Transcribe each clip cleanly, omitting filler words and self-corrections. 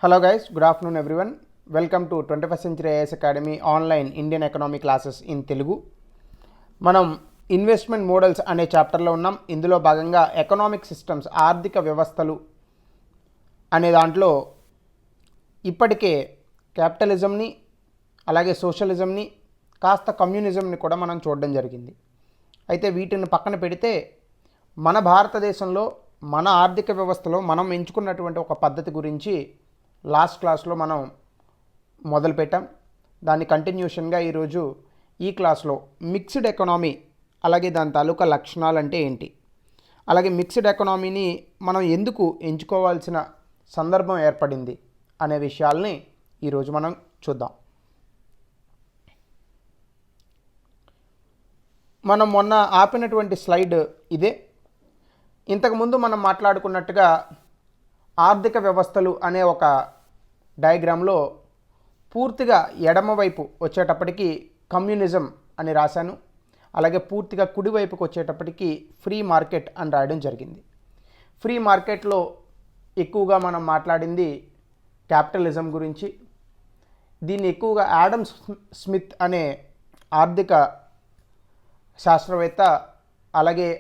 Hello guys, good afternoon everyone. Welcome to 21st Century IAS Academy online Indian economy classes in Telugu. మనం investment models అనే చాప్టర్లో ఉన్నాం. ఇందులో భాగంగా economic systems ఆర్థిక వ్యవస్థలు అనే దాంట్లో ఇప్పటికే క్యాపిటలిజంని అలాగే సోషలిజంని కాస్త కమ్యూనిజంని కూడా మనం చూడడం జరిగింది. అయితే వీటిని పక్కన పెడితే మన భారతదేశంలో మన ఆర్థిక వ్యవస్థలో మనం ఎంచుకున్నటువంటి ఒక పద్ధతి గురించి లాస్ట్ క్లాస్లో మనం మొదలుపెట్టాం. దాని కంటిన్యూషన్గా ఈరోజు ఈ క్లాస్లో మిక్స్డ్ ఎకనామీ అలాగే దాని తాలూకా లక్షణాలు అంటే ఏంటి, అలాగే మిక్స్డ్ ఎకనామీని మనం ఎందుకు ఎంచుకోవాల్సిన సందర్భం ఏర్పడింది అనే విషయాల్ని ఈరోజు మనం చూద్దాం. మనం మొన్న ఆపినటువంటి స్లైడ్ ఇదే. ఇంతకుముందు మనం మాట్లాడుకున్నట్టుగా ఆర్థిక వ్యవస్థలు అనే ఒక డయాగ్రామ్లో పూర్తిగా ఎడమవైపు వచ్చేటప్పటికి కమ్యూనిజం అని రాశాను, అలాగే పూర్తిగా కుడివైపుకి వచ్చేటప్పటికి ఫ్రీ మార్కెట్ అని రాయడం జరిగింది. ఫ్రీ మార్కెట్లో ఎక్కువగా మనం మాట్లాడింది క్యాపిటలిజం గురించి. దీన్ని ఎక్కువగా ఆడమ్ స్మిత్ అనే ఆర్థిక శాస్త్రవేత్త, అలాగే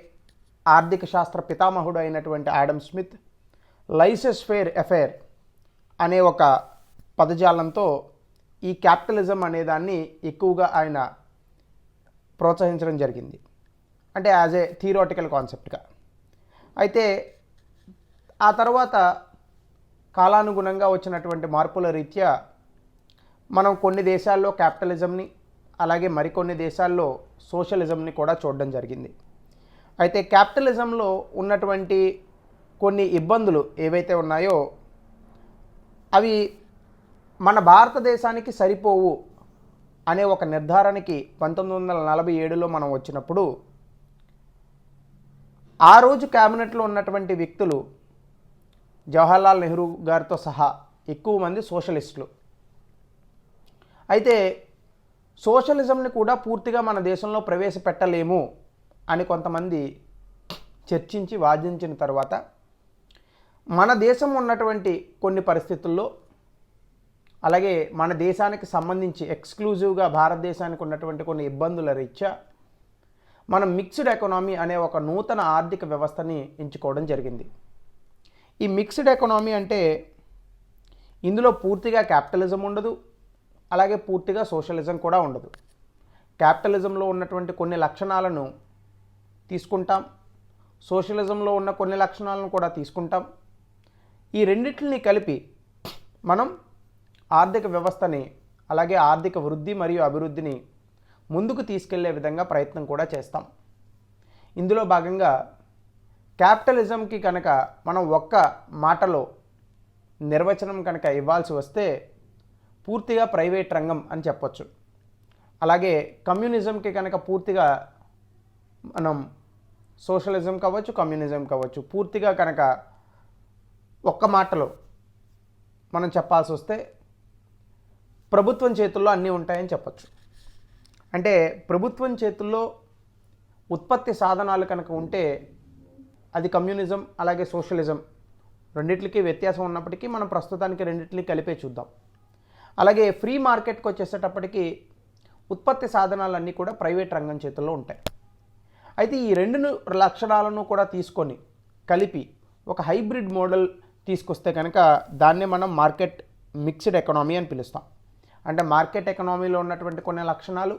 ఆర్థిక శాస్త్ర పితామహుడు అయినటువంటి ఆడమ్ స్మిత్ లైసెస్ ఫేర్ ఎఫైర్ అనే ఒక పదజాలంతో ఈ క్యాపిటలిజం అనే దాన్ని ఎక్కువగా ఆయన ప్రోత్సహించడం జరిగింది, అంటే యాజ్ ఏ థియరాటికల్ కాన్సెప్ట్గా. అయితే ఆ తర్వాత కాలానుగుణంగా వచ్చినటువంటి మార్పుల రీత్యా మనం కొన్ని దేశాల్లో క్యాపిటలిజంని అలాగే మరికొన్ని దేశాల్లో సోషలిజంని కూడా చూడడం జరిగింది. అయితే క్యాపిటలిజంలో ఉన్నటువంటి కొన్ని ఇబ్బందులు ఏవైతే ఉన్నాయో అవి మన భారతదేశానికి సరిపోవు అనే ఒక నిర్ధారణకి 1947లో మనం వచ్చినప్పుడు ఆ రోజు క్యాబినెట్లో ఉన్నటువంటి వ్యక్తులు జవహర్లాల్ నెహ్రూ గారితో సహా ఎక్కువ మంది సోషలిస్టులు. అయితే సోషలిజంని కూడా పూర్తిగా మన దేశంలో ప్రవేశపెట్టలేము అని కొంతమంది చర్చించి వాదించిన తర్వాత మన దేశం ఉన్నటువంటి కొన్ని పరిస్థితుల్లో, అలాగే మన దేశానికి సంబంధించి ఎక్స్క్లూజివ్గా భారతదేశానికి ఉన్నటువంటి కొన్ని ఇబ్బందుల రీత్యా మనం మిక్స్డ్ ఎకనామీ అనే ఒక నూతన ఆర్థిక వ్యవస్థని ఎంచుకోవడం జరిగింది. ఈ మిక్స్డ్ ఎకనామీ అంటే ఇందులో పూర్తిగా క్యాపిటలిజం ఉండదు, అలాగే పూర్తిగా సోషలిజం కూడా ఉండదు. క్యాపిటలిజంలో ఉన్నటువంటి కొన్ని లక్షణాలను తీసుకుంటాం, సోషలిజంలో ఉన్న కొన్ని లక్షణాలను కూడా తీసుకుంటాం. ఈ రెండింటిని కలిపి మనం ఆర్థిక వ్యవస్థని అలాగే ఆర్థిక వృద్ధి మరియు అభివృద్ధిని ముందుకు తీసుకెళ్లే విధంగా ప్రయత్నం కూడా చేస్తాం. ఇందులో భాగంగా క్యాపిటలిజంకి కనుక మనం ఒక్క మాటలో నిర్వచనం కనుక ఇవ్వాల్సి వస్తే పూర్తిగా ప్రైవేట్ రంగం అని చెప్పొచ్చు. అలాగే కమ్యూనిజంకి కనుక పూర్తిగా మనం సోషలిజం కావచ్చు, కమ్యూనిజం కావచ్చు, పూర్తిగా కనుక ఒక్క మాటలో మనం చెప్పాల్సి వస్తే ప్రభుత్వం చేతుల్లో అన్నీ ఉంటాయని చెప్పచ్చు. అంటే ప్రభుత్వం చేతుల్లో ఉత్పత్తి సాధనాలు కనుక ఉంటే అది కమ్యూనిజం అలాగే సోషలిజం రెండిట్లకి వ్యత్యాసం ఉన్నప్పటికీ మనం ప్రస్తుతానికి రెండిట్లకి కలిపే చూద్దాం. అలాగే ఫ్రీ మార్కెట్కి వచ్చేసేటప్పటికి ఉత్పత్తి సాధనాలన్నీ కూడా ప్రైవేట్ రంగం చేతుల్లో ఉంటాయి. అయితే ఈ రెండు లక్షణాలను కూడా తీసుకొని కలిపి ఒక హైబ్రిడ్ మోడల్ తీసుకొస్తే కనుక దాన్నే మనం మార్కెట్ మిక్స్డ్ ఎకనామీ అని పిలుస్తాం. అంటే మార్కెట్ ఎకనామీలో ఉన్నటువంటి కొన్ని లక్షణాలు,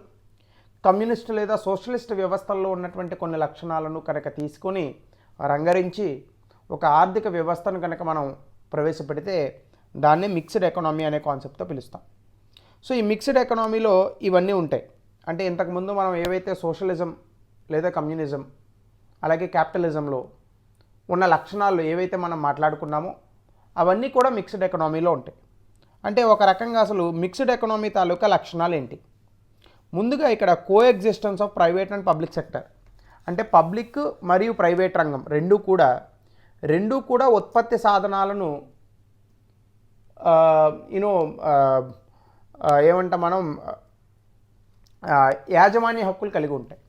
కమ్యూనిస్ట్ లేదా సోషలిస్ట్ వ్యవస్థల్లో ఉన్నటువంటి కొన్ని లక్షణాలను కనుక తీసుకొని రంగరించి ఒక ఆర్థిక వ్యవస్థను కనుక మనం ప్రవేశపెడితే దాన్నే మిక్స్డ్ ఎకనామీ అనే కాన్సెప్ట్తో పిలుస్తాం. సో ఈ మిక్స్డ్ ఎకనామీలో ఇవన్నీ ఉంటాయి. అంటే ఇంతకుముందు మనం ఏవైతే సోషలిజం లేదా కమ్యూనిజం అలాగే క్యాపిటలిజంలో ఉన్న లక్షణాలు ఏవైతే మనం మాట్లాడుకున్నామో అవన్నీ కూడా మిక్స్డ్ ఎకనామీలో ఉంటాయి. అంటే ఒక రకంగా అసలు మిక్స్డ్ ఎకనామీ తాలూకా లక్షణాలు ఏంటి? ముందుగా ఇక్కడ coexistence of private and public sector, అంటే పబ్లిక్ మరియు ప్రైవేట్ రంగం రెండూ కూడా ఉత్పత్తి సాధనాలను ఏమంటాం మనం యాజమాన్య హక్కులు కలిగి ఉంటాయి.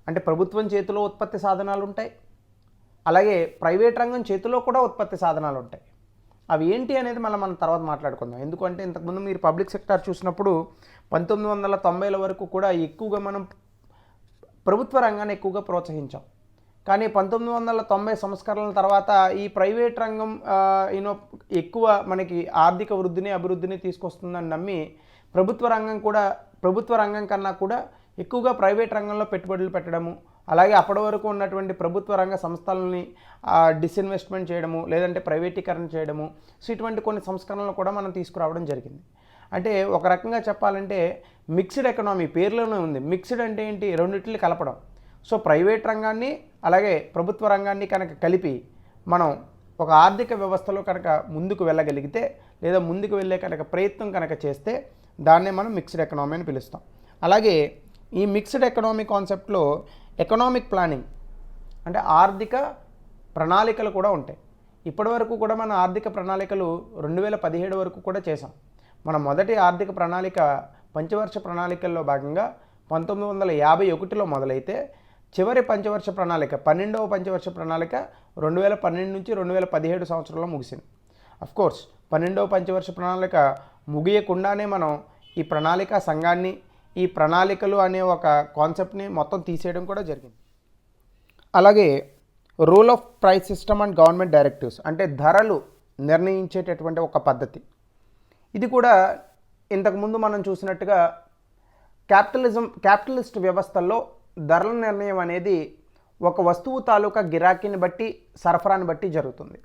అంటే ప్రభుత్వం చేతిలో ఉత్పత్తి సాధనాలు ఉంటాయి, అలాగే ప్రైవేట్ రంగం చేతిలో కూడా ఉత్పత్తి సాధనాలు ఉంటాయి. అవి ఏంటి అనేది మనం తర్వాత మాట్లాడుకుందాం. ఎందుకంటే ఇంతకుముందు మీరు పబ్లిక్ సెక్టార్ చూసినప్పుడు 1990ల వరకు కూడా ఎక్కువగా మనం ప్రభుత్వ రంగాన్ని ఎక్కువగా ప్రోత్సహించాం. కానీ 1990 సంస్కరణల తర్వాత ఈ ప్రైవేట్ రంగం ఎక్కువ మనకి ఆర్థిక వృద్ధిని అభివృద్ధిని తీసుకొస్తుందని నమ్మి ప్రభుత్వ రంగం కన్నా కూడా ఎక్కువగా ప్రైవేట్ రంగంలో పెట్టుబడులు పెట్టడము, అలాగే అప్పటి వరకు ఉన్నటువంటి ప్రభుత్వ రంగ సంస్థలని డిస్ఇన్వెస్ట్మెంట్ చేయడము, లేదంటే ప్రైవేటీకరణ చేయడము, సో ఇటువంటి కొన్ని సంస్కరణలు కూడా మనం తీసుకురావడం జరిగింది. అంటే ఒక రకంగా చెప్పాలంటే మిక్స్డ్ ఎకనామీ పేర్లోనే ఉంది. మిక్స్డ్ అంటే ఏంటి? రెండింటిని కలపడం. సో ప్రైవేట్ రంగాన్ని అలాగే ప్రభుత్వ రంగాన్ని కనుక కలిపి మనం ఒక ఆర్థిక వ్యవస్థలో కనుక ముందుకు వెళ్ళగలిగితే, లేదా ముందుకు వెళ్ళే కనుక ప్రయత్నం కనుక చేస్తే దాన్నే మనం మిక్స్డ్ ఎకనామీ అని పిలుస్తాం. అలాగే ఈ మిక్స్డ్ ఎకనామీ కాన్సెప్ట్లో ఎకనామిక్ ప్లానింగ్ అంటే ఆర్థిక ప్రణాళికలు కూడా ఉంటాయి. ఇప్పటి వరకు కూడా మన ఆర్థిక ప్రణాళికలు 2017 వరకు కూడా చేసాం. మన మొదటి ఆర్థిక ప్రణాళిక పంచవర్ష ప్రణాళికల్లో భాగంగా 1951లో మొదలైతే చివరి పంచవర్ష ప్రణాళిక 12వ పంచవర్ష ప్రణాళిక 2012 నుంచి 2017 సంవత్సరంలో ముగిసింది. అఫ్కోర్స్ 12వ పంచవర్ష ప్రణాళిక ముగియకుండానే మనం ఈ ప్రణాళిక సంఘాన్ని, ఈ ప్రణాళికలు అనే ఒక కాన్సెప్ట్ని మొత్తం తీసేయడం కూడా జరిగింది. అలాగే rule of price system and government directives అంటే ధరలు నిర్ణయించేటటువంటి ఒక పద్ధతి. ఇది కూడా ఇంతకుముందు మనం చూసినట్టుగా క్యాపిటలిస్ట్ వ్యవస్థల్లో ధరల నిర్ణయం అనేది ఒక వస్తువు తాలూకా గిరాకీని బట్టి, సరఫరాని బట్టి జరుగుతుంది.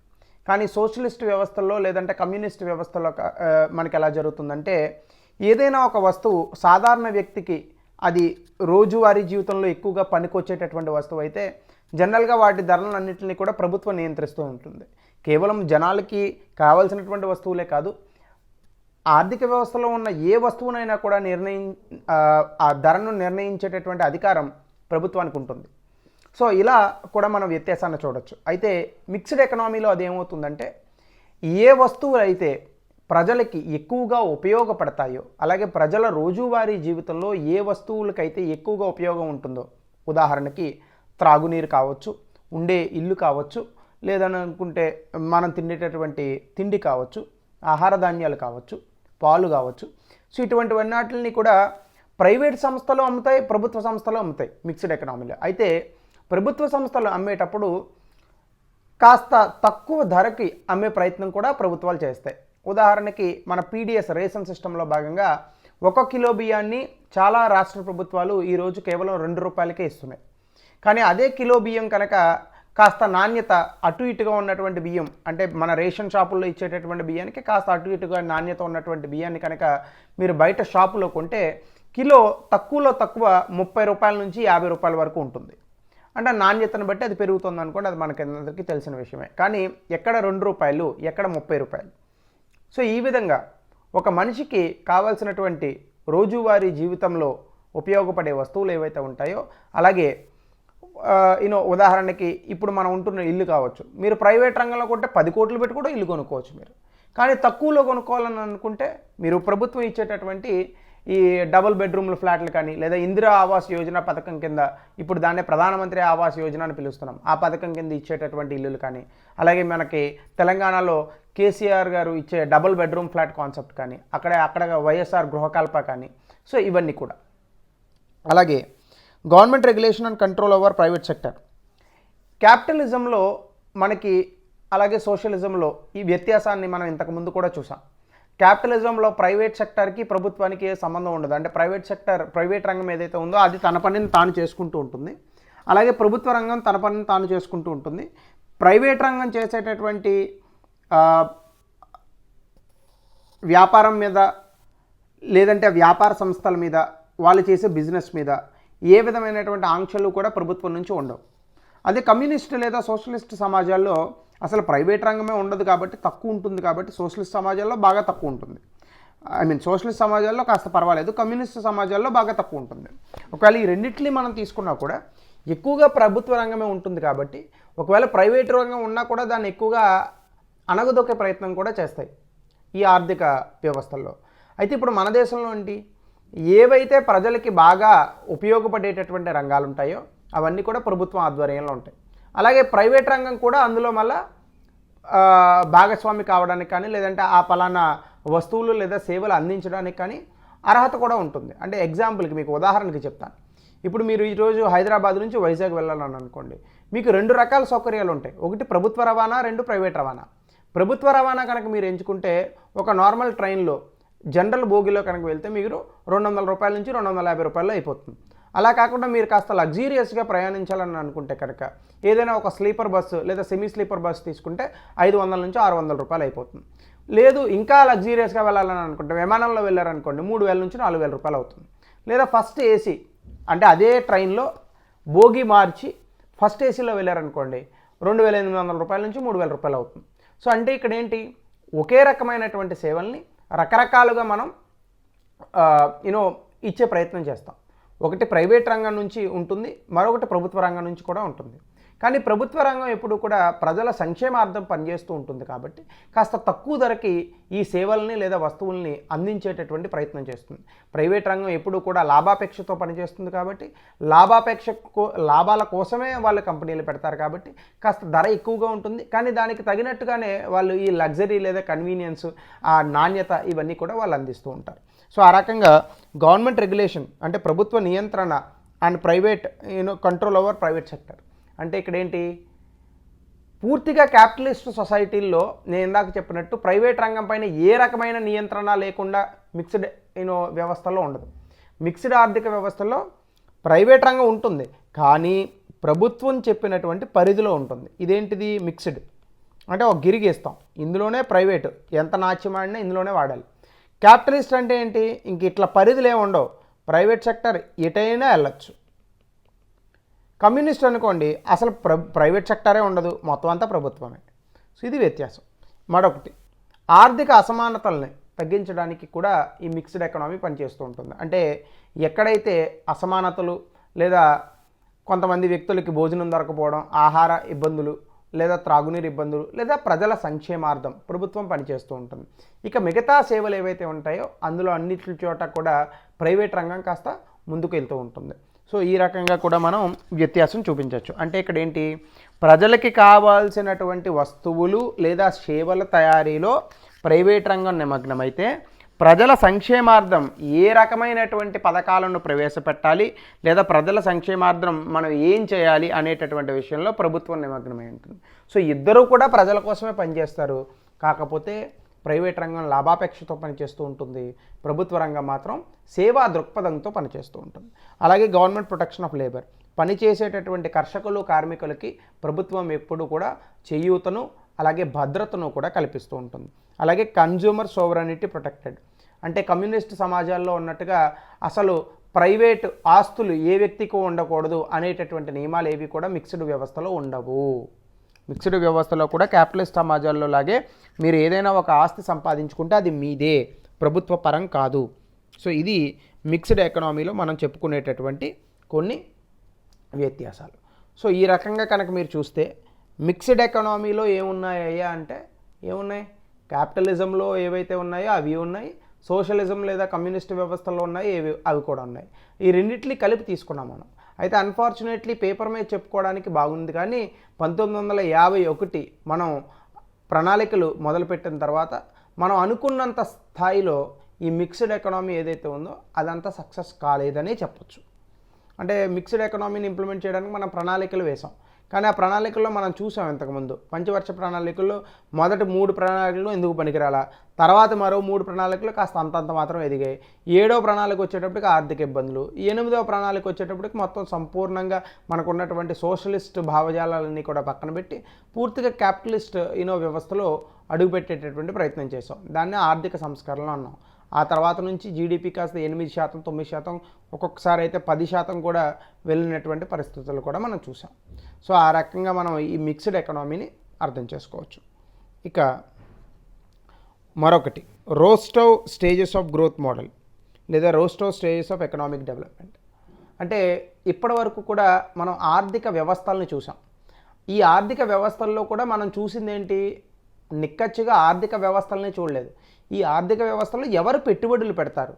కానీ సోషలిస్ట్ వ్యవస్థల్లో లేదంటే కమ్యూనిస్ట్ వ్యవస్థలో మనకి ఎలా జరుగుతుందంటే, ఏదైనా ఒక వస్తువు సాధారణ వ్యక్తికి అది రోజువారీ జీవితంలో ఎక్కువగా పనికొచ్చేటటువంటి వస్తువు అయితే జనరల్గా వాటి ధరలన్నింటినీ కూడా ప్రభుత్వం నియంత్రిస్తూ ఉంటుంది. కేవలం జనాలకి కావాల్సినటువంటి వస్తువులే కాదు, ఆర్థిక వ్యవస్థలో ఉన్న ఏ వస్తువునైనా కూడా ఆ ధరను నిర్ణయించేటటువంటి అధికారం ప్రభుత్వానికి ఉంటుంది. సో ఇలా కూడా మనం వ్యత్యాసాన్ని చూడొచ్చు. అయితే మిక్స్డ్ ఎకనామీలో అదేమవుతుందంటే, ఏ వస్తువులు అయితే ప్రజలకి ఎక్కువగా ఉపయోగపడతాయో, అలాగే ప్రజల రోజువారీ జీవితంలో ఏ వస్తువులకైతే ఎక్కువగా ఉపయోగం ఉంటుందో, ఉదాహరణకి త్రాగునీరు కావచ్చు, ఉండే ఇల్లు కావచ్చు, లేదని అనుకుంటే మనం తినేటటువంటి తిండి కావచ్చు, ఆహార ధాన్యాలు కావచ్చు, పాలు కావచ్చు, సో ఇటువంటివన్నిటిని కూడా ప్రైవేట్ సంస్థలు అమ్ముతాయి, ప్రభుత్వ సంస్థలు అమ్ముతాయి మిక్స్డ్ ఎకనామీలో. అయితే ప్రభుత్వ సంస్థలు అమ్మేటప్పుడు కాస్త తక్కువ ధరకి అమ్మే ప్రయత్నం కూడా ప్రభుత్వాలు చేస్తాయి. ఉదాహరణకి మన పీడిఎస్ రేషన్ సిస్టంలో భాగంగా 1 కిలో బియ్యాన్ని చాలా రాష్ట్ర ప్రభుత్వాలు ఈరోజు కేవలం 2 రూపాయలకే ఇస్తున్నాయి. కానీ అదే కిలో బియ్యం కనుక కాస్త నాణ్యత అటు ఇటుగా ఉన్నటువంటి బియ్యం, అంటే మన రేషన్ షాపుల్లో ఇచ్చేటటువంటి బియ్యానికి కాస్త అటు ఇటుగా నాణ్యత ఉన్నటువంటి బియ్యాన్ని కనుక మీరు బయట షాపులో కొంటే కిలో తక్కువలో తక్కువ 30 రూపాయల నుంచి 50 రూపాయల వరకు ఉంటుంది. అంటే నాణ్యతను బట్టి అది పెరుగుతుంది అనుకోండి, అది మనకందరికీ తెలిసిన విషయమే. కానీ ఎక్కడ 2 రూపాయలు, ఎక్కడ 30 రూపాయలు. సో ఈ విధంగా ఒక మనిషికి కావాల్సినటువంటి రోజువారీ జీవితంలో ఉపయోగపడే వస్తువులు ఏవైతే ఉంటాయో, అలాగే ఉదాహరణకి ఇప్పుడు మనం ఉంటున్న ఇల్లు కావచ్చు, మీరు ప్రైవేట్ రంగంలో కొంటే 10 కోట్లు పెట్టి కూడా ఇల్లు కొనుక్కోవచ్చు మీరు. కానీ తక్కువలో కొనుక్కోవాలని అనుకుంటే మీరు ప్రభుత్వం ఇచ్చేటటువంటి ఈ డబుల్ బెడ్రూమ్ల ఫ్లాట్లు కానీ, లేదా ఇందిరా ఆవాస్ యోజన పథకం కింద, ఇప్పుడు దాన్నే ప్రధానమంత్రి ఆవాస్ యోజన అని పిలుస్తున్నాం, ఆ పథకం కింద ఇచ్చేటటువంటి ఇల్లులు కానీ, అలాగే మనకి తెలంగాణలో కేసీఆర్ గారు ఇచ్చే డబుల్ బెడ్రూమ్ ఫ్లాట్ కాన్సెప్ట్ కానీ, అక్కడ వైఎస్ఆర్ గృహకల్ప కానీ, సో ఇవన్నీ కూడా. అలాగే government regulation and control over private sector. క్యాపిటలిజంలో మనకి అలాగే సోషలిజంలో ఈ వ్యత్యాసాన్ని మనం ఇంతకుముందు కూడా చూసాం. క్యాపిటలిజంలో ప్రైవేట్ సెక్టర్కి ప్రభుత్వానికి ఏ సంబంధం ఉండదు. అంటే ప్రైవేట్ రంగం ఏదైతే ఉందో అది తన పనిని తాను చేసుకుంటూ ఉంటుంది, అలాగే ప్రభుత్వ రంగం తన పనిని తాను చేసుకుంటూ ఉంటుంది. ప్రైవేట్ రంగం చేసేటటువంటి వ్యాపారం మీద, లేదంటే వ్యాపార సంస్థల మీద, వాళ్ళు చేసే బిజినెస్ మీద ఏ విధమైనటువంటి ఆంక్షలు కూడా ప్రభుత్వం నుంచి ఉండవు. అదే కమ్యూనిస్ట్ లేదా సోషలిస్ట్ సమాజాల్లో అసలు ప్రైవేట్ రంగమే ఉండదు కాబట్టి తక్కువ ఉంటుంది. కాబట్టి సోషలిస్ట్ సమాజాల్లో బాగా తక్కువ ఉంటుంది. సోషలిస్ట్ సమాజాల్లో కాస్త పర్వాలేదు, కమ్యూనిస్ట్ సమాజాల్లో బాగా తక్కువ ఉంటుంది. ఒకవేళ ఈ రెండింటిని మనం తీసుకున్నా కూడా ఎక్కువగా ప్రభుత్వ రంగమే ఉంటుంది. కాబట్టి ఒకవేళ ప్రైవేట్ రంగం ఉన్నా కూడా దాన్ని ఎక్కువగా అణగదొక్కే ప్రయత్నం కూడా చేస్తాయి ఈ ఆర్థిక వ్యవస్థల్లో. అయితే ఇప్పుడు మన దేశంలో ఏంటి, ఏవైతే ప్రజలకి బాగా ఉపయోగపడేటటువంటి రంగాలు ఉంటాయో అవన్నీ కూడా ప్రభుత్వం ఆధ్వర్యంలో ఉంటాయి. అలాగే ప్రైవేట్ రంగం కూడా అందులో మళ్ళీ భాగస్వామి కావడానికి కానీ, లేదంటే ఆ పలానా వస్తువులు లేదా సేవలు అందించడానికి కానీ అర్హత కూడా ఉంటుంది. అంటే ఎగ్జాంపుల్కి మీకు ఉదాహరణకి చెప్తాను. ఇప్పుడు మీరు ఈరోజు హైదరాబాద్ నుంచి వైజాగ్ వెళ్ళాలని అనుకోండి, మీకు 2 రకాల సౌకర్యాలు ఉంటాయి. ఒకటి ప్రభుత్వ రవాణా, 2 ప్రైవేట్ రవాణా. ప్రభుత్వ రవాణా కనుక మీరు ఎంచుకుంటే ఒక నార్మల్ ట్రైన్లో జనరల్ బోగిలో కనుక వెళ్తే మీరు ₹200 నుంచి ₹250 అయిపోతుంది. అలా కాకుండా మీరు కాస్త లగ్జీరియస్గా ప్రయాణించాలని అనుకుంటే కనుక ఏదైనా ఒక స్లీపర్ బస్సు లేదా సెమీ స్లీపర్ బస్సు తీసుకుంటే ₹500 నుంచి ₹600 అయిపోతుంది. లేదు ఇంకా లగ్జీరియస్గా వెళ్ళాలని అనుకుంటే విమానంలో వెళ్ళారనుకోండి ₹3000 నుంచి ₹4000 అవుతుంది. లేదా ఫస్ట్ ఏసీ అంటే అదే ట్రైన్లో బోగి మార్చి ఫస్ట్ ఏసీలో వెళ్ళారనుకోండి ₹2800 నుంచి ₹3000 అవుతుంది. సో అంటే ఇక్కడ ఏంటి, ఒకే రకమైనటువంటి సేవల్ని రకరకాలుగా మనం ఇచ్చే ప్రయత్నం చేస్తాం. ఒకటి ప్రైవేట్ రంగం నుంచి ఉంటుంది, మరొకటి ప్రభుత్వ రంగం నుంచి కూడా ఉంటుంది. కానీ ప్రభుత్వ రంగం ఎప్పుడు కూడా ప్రజల సంక్షేమార్థం పనిచేస్తూ ఉంటుంది కాబట్టి కాస్త తక్కువ ధరకి ఈ సేవల్ని లేదా వస్తువుల్ని అందించేటటువంటి ప్రయత్నం చేస్తుంది. ప్రైవేట్ రంగం ఎప్పుడు కూడా లాభాపేక్షతో పనిచేస్తుంది కాబట్టి లాభాల కోసమే వాళ్ళు కంపెనీలు పెడతారు కాబట్టి కాస్త ధర ఎక్కువగా ఉంటుంది. కానీ దానికి తగినట్టుగానే వాళ్ళు ఈ లగ్జరీ లేదా కన్వీనియన్స్, ఆ నాణ్యత ఇవన్నీ కూడా వాళ్ళు అందిస్తూ ఉంటారు. సో ఆ రకంగా గవర్నమెంట్ రెగ్యులేషన్ అంటే ప్రభుత్వ నియంత్రణ and private control over private sector అంటే ఇక్కడ ఏంటి, పూర్తిగా క్యాపిటలిస్ట్ సొసైటీల్లో నేను ఇందాక చెప్పినట్టు ప్రైవేట్ రంగం పైన ఏ రకమైన నియంత్రణ లేకుండా మిక్స్డ్ వ్యవస్థలో ఉండదు. మిక్స్డ్ ఆర్థిక వ్యవస్థలో ప్రైవేట్ రంగం ఉంటుంది, కానీ ప్రభుత్వం చెప్పినటువంటి పరిధిలో ఉంటుంది. ఇదేంటిది మిక్స్డ్ అంటే ఒక గిరిగేస్తాం, ఇందులోనే ప్రైవేటు ఎంత నాట్యమాడినా ఇందులోనే వాడాలి. క్యాపిటలిస్ట్ అంటే ఏంటి, ఇంక ఇట్లా పరిధులు ఏమి ఉండవు, ప్రైవేట్ సెక్టర్ ఎటైనా వెళ్ళచ్చు. కమ్యూనిస్ట్ అనుకోండి అసలు ప్రైవేట్ సెక్టరే ఉండదు, మొత్తం అంతా ప్రభుత్వమే. సో ఇది వ్యత్యాసం. మరొకటి, ఆర్థిక అసమానతల్ని తగ్గించడానికి కూడా ఈ మిక్స్డ్ ఎకనామీ పనిచేస్తూ ఉంటుంది. అంటే ఎక్కడైతే అసమానతలు లేదా కొంతమంది వ్యక్తులకి భోజనం దొరకపోవడం, ఆహార ఇబ్బందులు లేదా త్రాగునీరు ఇబ్బందులు లేదా ప్రజల సంక్షేమార్థం ప్రభుత్వం పనిచేస్తూ ఉంటుంది. ఇక మిగతా సేవలు ఏవైతే ఉంటాయో అందులో అన్నిటి చోట కూడా ప్రైవేట్ రంగం కాస్త ముందుకు వెళ్తూ ఉంటుంది. సో ఈ రకంగా కూడా మనం వ్యత్యాసం చూపించవచ్చు. అంటే ఇక్కడ ఏంటి, ప్రజలకి కావాల్సినటువంటి వస్తువులు లేదా సేవల తయారీలో ప్రైవేట్ రంగం నిమగ్నమైతే ప్రజల సంక్షేమార్థం ఏ రకమైనటువంటి పథకాలను ప్రవేశపెట్టాలి లేదా ప్రజల సంక్షేమార్థం మనం ఏం చేయాలి అనేటటువంటి విషయంలో ప్రభుత్వం నిమగ్నమై ఉంటుంది. సో ఇద్దరూ కూడా ప్రజల కోసమే పనిచేస్తారు. కాకపోతే ప్రైవేట్ రంగం లాభాపేక్షతో పనిచేస్తూ ఉంటుంది, ప్రభుత్వ రంగం మాత్రం సేవా దృక్పథంతో పనిచేస్తూ ఉంటుంది. అలాగే గవర్నమెంట్ ప్రొటెక్షన్ ఆఫ్ లేబర్, పనిచేసేటటువంటి కర్షకులు కార్మికులకి ప్రభుత్వం ఎప్పుడు కూడా చేయూతను అలాగే భద్రతను కూడా కల్పిస్తూ ఉంటుంది. అలాగే కన్జ్యూమర్ సోవరెనిటీ ప్రొటెక్టెడ్ అంటే కమ్యూనిస్ట్ సమాజాల్లో ఉన్నట్టుగా అసలు ప్రైవేట్ ఆస్తులు ఏ వ్యక్తికి ఉండకూడదు అనేటటువంటి నియమాలు ఏవి కూడా మిక్స్డ్ వ్యవస్థలో ఉండవు. మిక్స్డ్ వ్యవస్థలో కూడా క్యాపిటలిస్ట్ సమాజాల్లో లాగే మీరు ఏదైనా ఒక ఆస్తి సంపాదించుకుంటే అది మీదే, ప్రభుత్వ పరం కాదు. సో ఇది మిక్స్డ్ ఎకనామీలో మనం చెప్పుకునేటటువంటి కొన్ని వ్యత్యాసాలు. సో ఈ రకంగా కనుక మీరు చూస్తే మిక్స్డ్ ఎకనామీలో ఏమున్నాయ్యా అంటే ఏమున్నాయి, క్యాపిటలిజంలో ఏవైతే ఉన్నాయో అవి ఉన్నాయి, సోషలిజం లేదా కమ్యూనిస్ట్ వ్యవస్థలో ఉన్నాయి అవి కూడా ఉన్నాయి. ఈ రెండింటిని కలిపి తీసుకున్నాం మనం. అయితే అన్ఫార్చునేట్లీ పేపర్ మీద చెప్పుకోవడానికి బాగుంది, కానీ 1951 మనం ప్రణాళికలు మొదలుపెట్టిన తర్వాత మనం అనుకున్నంత స్థాయిలో ఈ మిక్స్డ్ ఎకనామీ ఏదైతే ఉందో అదంతా సక్సెస్ కాలేదనే చెప్పొచ్చు. అంటే మిక్స్డ్ ఎకనామీని ఇంప్లిమెంట్ చేయడానికి మనం ప్రణాళికలు వేసాం, కానీ ఆ ప్రణాళికల్లో మనం చూసాం ఇంతకుముందు పంచవర్ష ప్రణాళికల్లో మొదటి 3 ప్రణాళికలు ఎందుకు పనికిరాలా, తర్వాత మరో 3 ప్రణాళికలు కాస్త అంతంత మాత్రం ఎదిగాయి. 7వ ప్రణాళిక వచ్చేటప్పటికి ఆర్థిక ఇబ్బందులు, 8వ ప్రణాళిక వచ్చేటప్పటికి మొత్తం సంపూర్ణంగా మనకున్నటువంటి సోషలిస్ట్ భావజాలాలన్నీ కూడా పక్కన పెట్టి పూర్తిగా క్యాపిటలిస్ట్ వ్యవస్థలో అడుగుపెట్టేటటువంటి ప్రయత్నం చేసాం. దాన్ని ఆర్థిక సంస్కరణ అన్నాం. ఆ తర్వాత నుంచి జీడిపి కాస్త 8%, 9%, ఒక్కొక్కసారి అయితే 10% కూడా వెళ్ళినటువంటి పరిస్థితులు కూడా మనం చూసాం. సో ఆ రకంగా మనం ఈ మిక్స్డ్ ఎకనామీని అర్థం చేసుకోవచ్చు. ఇక మరొకటి Rostow stages of growth model లేదా Rostow stages of economic development. అంటే ఇప్పటి వరకు కూడా మనం ఆర్థిక వ్యవస్థలను చూసాం. ఈ ఆర్థిక వ్యవస్థల్లో కూడా మనం చూసింది ఏంటి, నిక్కచ్చిగా ఆర్థిక వ్యవస్థలనే చూడలేదు. ఈ ఆర్థిక వ్యవస్థలో ఎవరు పెట్టుబడులు పెడతారు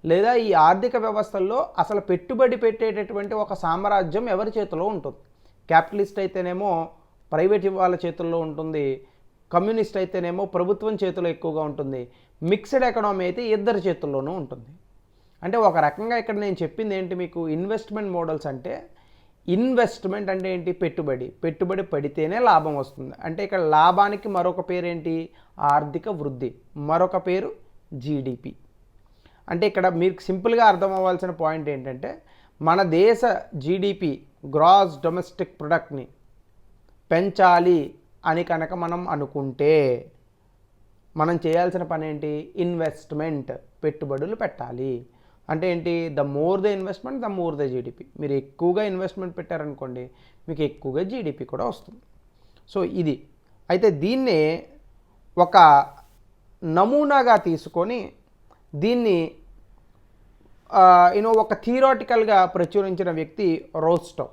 లేదా ఈ ఆర్థిక వ్యవస్థల్లో అసలు పెట్టుబడి పెట్టేటటువంటి ఒక సామ్రాజ్యం ఎవరి చేతిలో ఉంటుంది. క్యాపిటలిస్ట్ అయితేనేమో ప్రైవేట్ వాళ్ళ చేతుల్లో ఉంటుంది, కమ్యూనిస్ట్ అయితేనేమో ప్రభుత్వం చేతిలో ఎక్కువగా ఉంటుంది, మిక్స్డ్ ఎకనామీ అయితే ఇద్దరి చేతుల్లోనూ ఉంటుంది. అంటే ఒక రకంగా ఇక్కడ నేను చెప్పింది ఏంటి మీకు, ఇన్వెస్ట్మెంట్ మోడల్స్ అంటే ఇన్వెస్ట్మెంట్ అంటే ఏంటి, పెట్టుబడి పడితేనే లాభం వస్తుంది. అంటే ఇక్కడ లాభానికి మరొక పేరు ఏంటి, ఆర్థిక వృద్ధి, మరొక పేరు జీడిపి. అంటే ఇక్కడ మీకు సింపుల్గా అర్థం అవ్వాల్సిన పాయింట్ ఏంటంటే మన దేశ జీడిపి గ్రాస్ డొమెస్టిక్ ప్రొడక్ట్ని పెంచాలి అని కనుక మనం అనుకుంటే మనం చేయాల్సిన పని ఏంటి, ఇన్వెస్ట్మెంట్, పెట్టుబడులు పెట్టాలి. అంటే ఏంటి, the more the investment the more the GDP. మీరు ఎక్కువగా ఇన్వెస్ట్మెంట్ పెట్టారనుకోండి మీకు ఎక్కువగా జీడిపి కూడా వస్తుంది. సో ఇది అయితే దీన్నే ఒక నమూనాగా తీసుకొని దీన్ని ఒక థియరాటికల్గా ప్రచురించిన వ్యక్తి రోస్టో.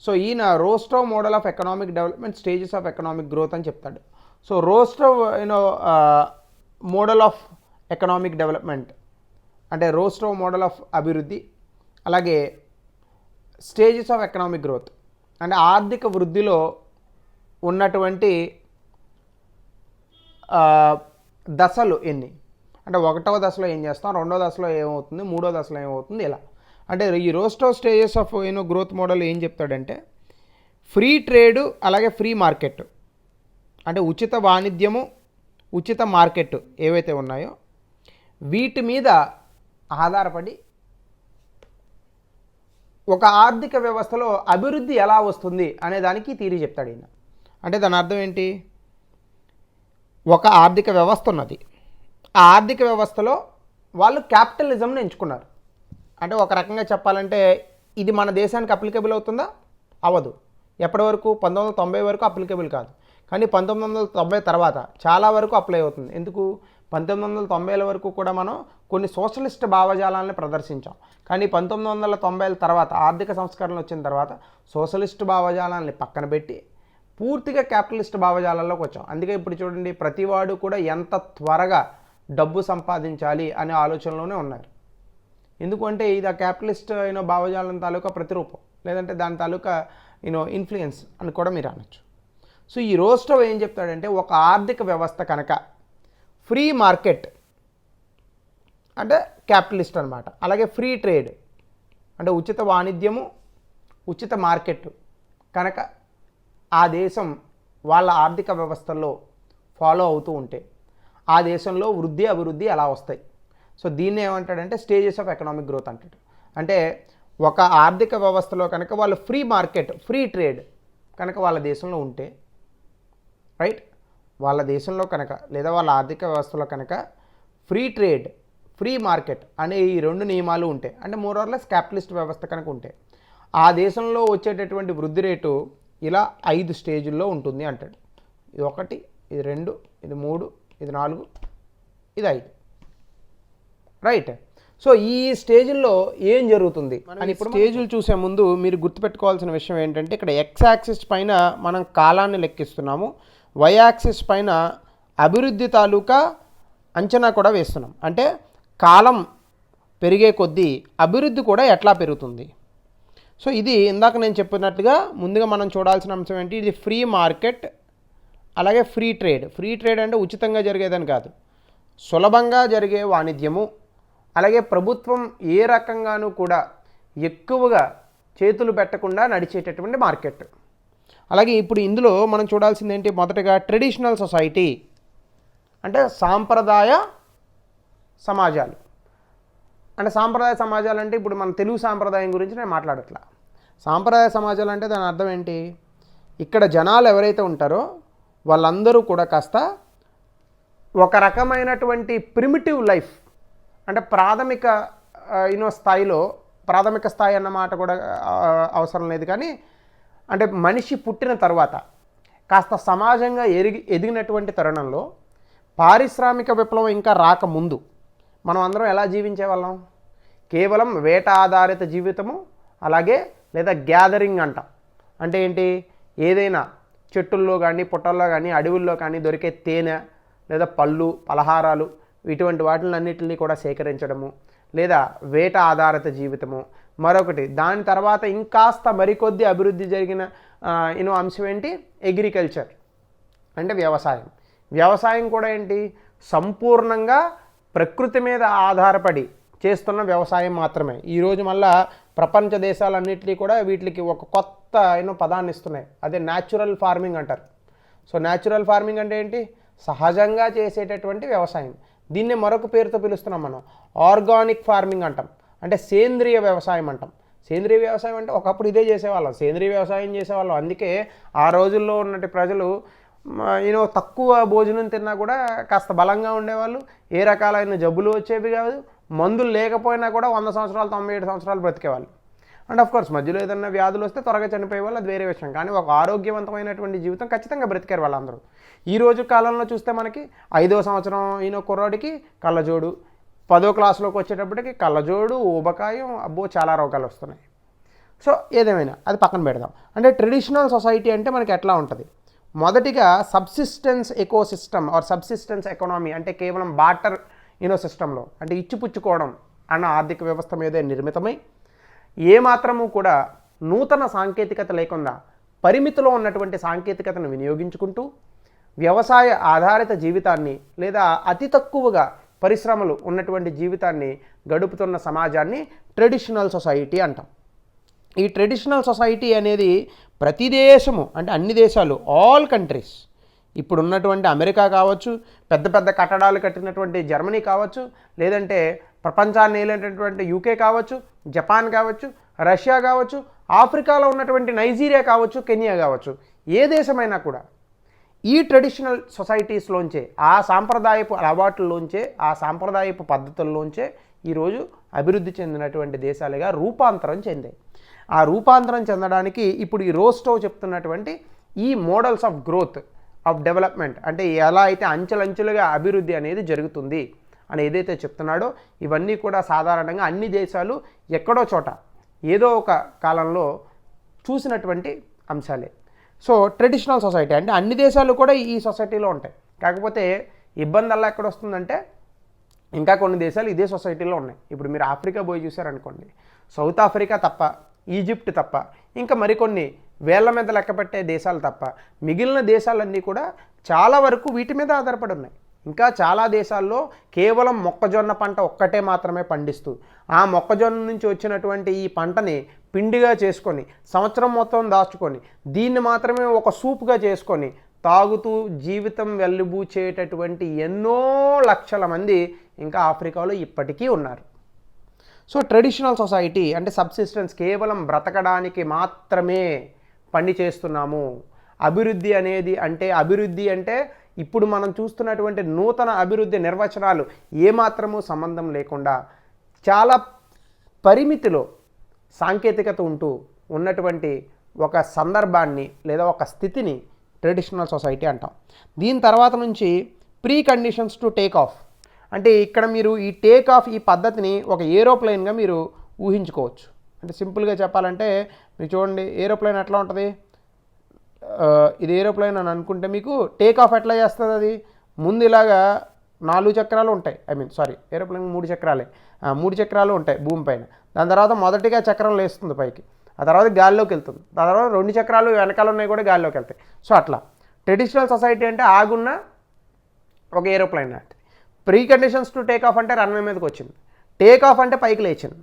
సో ఈయన Rostow model of economic development, stages of economic growth అని చెప్తాడు. So Rostow model of economic development అంటే రోస్టో మోడల్ ఆఫ్ అభివృద్ధి, అలాగే స్టేజెస్ ఆఫ్ ఎకనామిక్ గ్రోత్ అంటే ఆర్థిక వృద్ధిలో ఉన్నటువంటి దశలు ఎన్ని, అంటే 1వ దశలో ఏం చేస్తాం, 2వ దశలో ఏమవుతుంది, 3వ దశలో ఏమవుతుంది, ఇలా. అంటే ఈ రోస్టో స్టేజెస్ ఆఫ్ గ్రోత్ మోడల్ ఏం చెప్తాడంటే ఫ్రీ ట్రేడు అలాగే ఫ్రీ మార్కెట్ అంటే ఉచిత వాణిజ్యము, ఉచిత మార్కెట్ ఏవైతే ఉన్నాయో వీటి మీద ఆధారపడి ఒక ఆర్థిక వ్యవస్థలో అభివృద్ధి ఎలా వస్తుంది అనే దానికి థియరీ చెప్తాడు ఈయన. అంటే దాని అర్థం ఏంటి, ఒక ఆర్థిక వ్యవస్థ ఉన్నది, ఆ ఆర్థిక వ్యవస్థలో వాళ్ళు క్యాపిటలిజంని ఎంచుకున్నారు. అంటే ఒక రకంగా చెప్పాలంటే ఇది మన దేశానికి అప్లికేబుల్ అవుతుందా, అవ్వదు. ఎప్పటి వరకు, 1990 వరకు అప్లికేబుల్ కాదు, కానీ 1990 తర్వాత చాలా వరకు అప్లై అవుతుంది. ఎందుకు, 1990ల వరకు కూడా మనం కొన్ని సోషలిస్ట్ భావజాలాలను ప్రదర్శించాం, కానీ 1990ల తర్వాత ఆర్థిక సంస్కరణలు వచ్చిన తర్వాత సోషలిస్ట్ భావజాలాన్ని పక్కన పెట్టి పూర్తిగా క్యాపిటలిస్ట్ భావజాలాల్లోకి వచ్చాం. అందుకే ఇప్పుడు చూడండి ప్రతివాడు కూడా ఎంత త్వరగా డబ్బు సంపాదించాలి అనే ఆలోచనలోనే ఉన్నారు. ఎందుకంటే ఇది ఆ క్యాపిటలిస్ట్ భావజాలం తాలూకా ప్రతిరూపం, లేదంటే దాని తాలూకా ఇన్ఫ్లుయెన్స్ అని కూడా మీరు అనొచ్చు. సో ఈ రోస్టో ఏం చెప్తాడంటే ఒక ఆర్థిక వ్యవస్థ కనుక ఫ్రీ మార్కెట్ అంటే క్యాపిటలిస్ట్ అనమాట, అలాగే ఫ్రీ ట్రేడ్ అంటే ఉచిత వాణిజ్యము, ఉచిత మార్కెట్ కనుక ఆ దేశం వాళ్ళ ఆర్థిక వ్యవస్థల్లో ఫాలో అవుతూ ఉంటే ఆ దేశంలో వృద్ధి అభివృద్ధి ఎలా వస్తాయి. సో దీన్ని ఏమంటాడంటే స్టేజెస్ ఆఫ్ ఎకనామిక్ గ్రోత్ అంటాడు. అంటే ఒక ఆర్థిక వ్యవస్థలో కనుక వాళ్ళు ఫ్రీ మార్కెట్, ఫ్రీ ట్రేడ్ కనుక వాళ్ళ దేశంలో ఉంటే, రైట్, వాళ్ళ దేశంలో కనుక లేదా వాళ్ళ ఆర్థిక వ్యవస్థలో కనుక ఫ్రీ ట్రేడ్, ఫ్రీ మార్కెట్ అనే ఈ 2 నియమాలు ఉంటాయి, అంటే మోర్ ఆర్ లెస్ క్యాపిటలిస్ట్ వ్యవస్థ కనుక ఉంటే ఆ దేశంలో వచ్చేటటువంటి వృద్ధి రేటు ఇలా 5 స్టేజుల్లో ఉంటుంది అంటాడు. ఇది 1, ఇది 2, ఇది 3, ఇది 4, ఇది 5, రైట్. సో ఈ స్టేజ్లో ఏం జరుగుతుంది అని ఇప్పుడు స్టేజ్లు చూసే ముందు మీరు గుర్తుపెట్టుకోవాల్సిన విషయం ఏంటంటే ఇక్కడ ఎక్స్ యాక్సిస్ పైన మనం కాలాన్ని లెక్కిస్తున్నాము, వై యాక్సిస్ పైన అభివృద్ధి తాలూకా అంచనా కూడా వేస్తున్నాం. అంటే కాలం పెరిగే కొద్దీ అభివృద్ధి కూడా ఎట్లా పెరుగుతుంది. సో ఇది ఇందాక నేను చెప్పినట్టుగా ముందుగా మనం చూడాల్సిన అంశం ఏంటి, ఇది ఫ్రీ మార్కెట్ అలాగే ఫ్రీ ట్రేడ్. ఫ్రీ ట్రేడ్ అంటే ఉచితంగా జరిగేదని కాదు, సులభంగా జరిగే వాణిజ్యము, అలాగే ప్రభుత్వం ఏ రకంగానూ కూడా ఎక్కువగా చేతులు పెట్టకుండా నడిచేటటువంటి మార్కెట్. అలాగే ఇప్పుడు ఇందులో మనం చూడాల్సింది ఏంటి, మొదటగా ట్రెడిషనల్ సొసైటీ అంటే సాంప్రదాయ సమాజాలు. అంటే సాంప్రదాయ సమాజాలు అంటే ఇప్పుడు మన తెలుగు సాంప్రదాయం గురించి నేను మాట్లాడట్లా. సాంప్రదాయ సమాజాలు అంటే దాని అర్థం ఏంటి, ఇక్కడ జనాలు ఎవరైతే ఉంటారో వాళ్ళందరూ కూడా కాస్త ఒక రకమైనటువంటి ప్రిమిటివ్ లైఫ్ అంటే ప్రాథమిక స్థాయిలో, ప్రాథమిక స్థాయి అన్నమాట కూడా అవసరం లేదు, కానీ అంటే మనిషి పుట్టిన తర్వాత కాస్త సమాజంగా ఎదిగినటువంటి తరుణంలో పారిశ్రామిక విప్లవం ఇంకా రాకముందు మనం అందరం ఎలా జీవించే వాళ్ళం, కేవలం వేట ఆధారిత జీవితము, అలాగే లేదా గ్యాదరింగ్ అంటాం. అంటే ఏంటి, ఏదైనా చెట్టుల్లో కానీ పుట్టల్లో కానీ అడవుల్లో కానీ దొరికే తేనె లేదా పళ్ళు పలహారాలు ఇటువంటి వాటిలన్నింటినీ కూడా సేకరించడము, లేదా వేట ఆధారిత జీవితము. మరొకటి దాని తర్వాత ఇంకాస్త మరికొద్ది అభివృద్ధి జరిగిన అంశం ఏంటి, అగ్రికల్చర్ అంటే వ్యవసాయం. వ్యవసాయం కూడా ఏంటి, సంపూర్ణంగా ప్రకృతి మీద ఆధారపడి చేస్తున్న వ్యవసాయం మాత్రమే. ఈరోజు మళ్ళా ప్రపంచ దేశాలన్నింటినీ కూడా వీటికి ఒక కొత్త పదాన్ని ఇస్తున్నాయి, అదే న్యాచురల్ ఫార్మింగ్ అంటారు. సో న్యాచురల్ ఫార్మింగ్ అంటే ఏంటి, సహజంగా చేసేటటువంటి వ్యవసాయం. దీన్నే మరొక పేరుతో పిలుస్తున్నాం మనం, ఆర్గానిక్ ఫార్మింగ్ అంటాం, అంటే సేంద్రియ వ్యవసాయం అంటాం. సేంద్రియ వ్యవసాయం అంటే ఒకప్పుడు ఇదే చేసేవాళ్ళం, సేంద్రియ వ్యవసాయం చేసేవాళ్ళం. అందుకే ఆ రోజుల్లో ఉన్నటి ప్రజలు తక్కువ భోజనం తిన్నా కూడా కాస్త బలంగా ఉండేవాళ్ళు, ఏ రకాలైన జబ్బులు వచ్చేవి కాదు, మందులు లేకపోయినా కూడా 100 సంవత్సరాలు 97 సంవత్సరాలు బ్రతికేవాళ్ళు. అండ్ ఆఫ్ కోర్స్ మధ్యలో ఏదైనా వ్యాధులు వస్తే త్వరగా చనిపోయేవాళ్ళు, అది వేరే విషయం. కానీ ఒక ఆరోగ్యవంతమైనటువంటి జీవితం ఖచ్చితంగా బ్రతికారు వాళ్ళందరూ. ఈరోజు కాలంలో చూస్తే మనకి 5వ సంవత్సరం కుర్రాడికి కళ్ళజోడు, 10వ క్లాసులోకి వచ్చేటప్పటికి కళ్ళజోడు, ఊబకాయం, అబ్బో చాలా రోగాలు వస్తున్నాయి. సో ఏదేమైనా అది పక్కన పెడదాం. అంటే ట్రెడిషనల్ సొసైటీ అంటే మనకి ఎట్లా ఉంటుంది, మొదటిగా subsistence ecosystem or subsistence economy, అంటే కేవలం బాటర్ సిస్టంలో, అంటే ఇచ్చిపుచ్చుకోవడం అన్న ఆర్థిక వ్యవస్థ మీదే నిర్మితమై ఏమాత్రము కూడా నూతన సాంకేతికత లేకుండా పరిమితిలో ఉన్నటువంటి సాంకేతికతను వినియోగించుకుంటూ వ్యవసాయ ఆధారిత జీవితాన్ని లేదా అతి తక్కువగా పరిశ్రమలు ఉన్నటువంటి జీవితాన్ని గడుపుతున్న సమాజాన్ని ట్రెడిషనల్ సొసైటీ అంటాం. ఈ ట్రెడిషనల్ సొసైటీ అనేది ప్రతి దేశము, అంటే అన్ని దేశాలు, ఆల్ కంట్రీస్, ఇప్పుడు ఉన్నటువంటి అమెరికా కావచ్చు, పెద్ద పెద్ద కట్టడాలు కట్టినటువంటి జర్మనీ కావచ్చు, లేదంటే ప్రపంచాన్ని ఏలేటటువంటి యూకే కావచ్చు, జపాన్ కావచ్చు, రష్యా కావచ్చు, ఆఫ్రికాలో ఉన్నటువంటి నైజీరియా కావచ్చు, కెన్యా కావచ్చు, ఏ దేశమైనా కూడా ఈ ట్రెడిషనల్ సొసైటీస్లోంచే, ఆ సాంప్రదాయపు అలవాట్లలోంచే, ఆ సాంప్రదాయపు పద్ధతుల్లోంచే ఈరోజు అభివృద్ధి చెందినటువంటి దేశాలుగా రూపాంతరం చెందాయి. ఆ రూపాంతరం చెందడానికి ఇప్పుడు ఈ రోస్టో చెప్తున్నటువంటి ఈ models of growth of development, అంటే ఎలా అయితే అంచెలంచెలుగా అభివృద్ధి అనేది జరుగుతుంది అని ఏదైతే చెప్తున్నాడో, ఇవన్నీ కూడా సాధారణంగా అన్ని దేశాలు ఎక్కడో చోట ఏదో ఒక కాలంలో చూసినటువంటి అంశాలే. సో ట్రెడిషనల్ సొసైటీ అంటే అన్ని దేశాలు కూడా ఈ సొసైటీలో ఉంటాయి. కాకపోతే ఇబ్బంది అలా ఎక్కడ వస్తుందంటే, ఇంకా కొన్ని దేశాలు ఇదే సొసైటీలో ఉన్నాయి. ఇప్పుడు మీరు ఆఫ్రికా పోయి చూసారనుకోండి, సౌత్ ఆఫ్రికా తప్ప, ఈజిప్ట్ తప్ప, ఇంకా మరికొన్ని వేళ్ల మీద లెక్కపెట్టే దేశాలు తప్ప మిగిలిన దేశాలన్నీ కూడా చాలా వరకు వీటి మీద ఆధారపడి ఉన్నాయి. ఇంకా చాలా దేశాల్లో కేవలం మొక్కజొన్న పంట ఒక్కటే మాత్రమే పండిస్తూ, ఆ మొక్కజొన్న నుంచి వచ్చినటువంటి ఈ పంటని పిండిగా చేసుకొని సంవత్సరం మొత్తం దాచుకొని దీన్ని మాత్రమే ఒక సూప్గా చేసుకొని తాగుతూ జీవితం వెల్లుబూచేటటువంటి ఎన్నో లక్షల మంది ఇంకా ఆఫ్రికాలో ఇప్పటికీ ఉన్నారు. సో ట్రెడిషనల్ సొసైటీ అంటే సబ్సిస్టెన్స్, కేవలం బ్రతకడానికి మాత్రమే పని చేస్తున్నాము. అభివృద్ధి అనేది అభివృద్ధి అంటే ఇప్పుడు మనం చూస్తున్నటువంటి నూతన అభివృద్ధి నిర్వచనాలు ఏమాత్రము సంబంధం లేకుండా చాలా పరిమితిలో సాంకేతికత ఉంటూ ఉన్నటువంటి ఒక సందర్భాన్ని లేదా ఒక స్థితిని ట్రెడిషనల్ సొసైటీ అంటాం. దీని తర్వాత నుంచి pre conditions to take off, అంటే ఇక్కడ మీరు ఈ టేక్ ఆఫ్ ఈ పద్ధతిని ఒక ఏరోప్లేన్గా మీరు ఊహించుకోవచ్చు. అంటే సింపుల్గా చెప్పాలంటే మీరు చూడండి, ఏరోప్లేన్ ఎట్లా ఉంటుంది, ఇది ఏరోప్లేన్ అని అనుకుంటే మీకు టేక్ ఆఫ్ ఎట్లా చేస్తుంది, అది ముందు ఇలాగా 4 చక్రాలు ఉంటాయి, ఏరోప్లేన్ 3 చక్రాలే, 3 చక్రాలు ఉంటాయి భూమిపైన. దాని తర్వాత మొదటిగా చక్రం లేస్తుంది పైకి, ఆ తర్వాత గాలిలోకి వెళ్తుంది, దాని తర్వాత 2 చక్రాలు వెనకాల ఉన్నాయి కూడా గాలిలోకి వెళ్తాయి. సో అట్లా ట్రెడిషనల్ సొసైటీ అంటే ఆగున్న ఒక ఏరోప్లేన్ లాంటిది. Pre conditions to take off అంటే రన్వే మీదకి వచ్చింది, టేక్ ఆఫ్ అంటే పైకి లేచింది,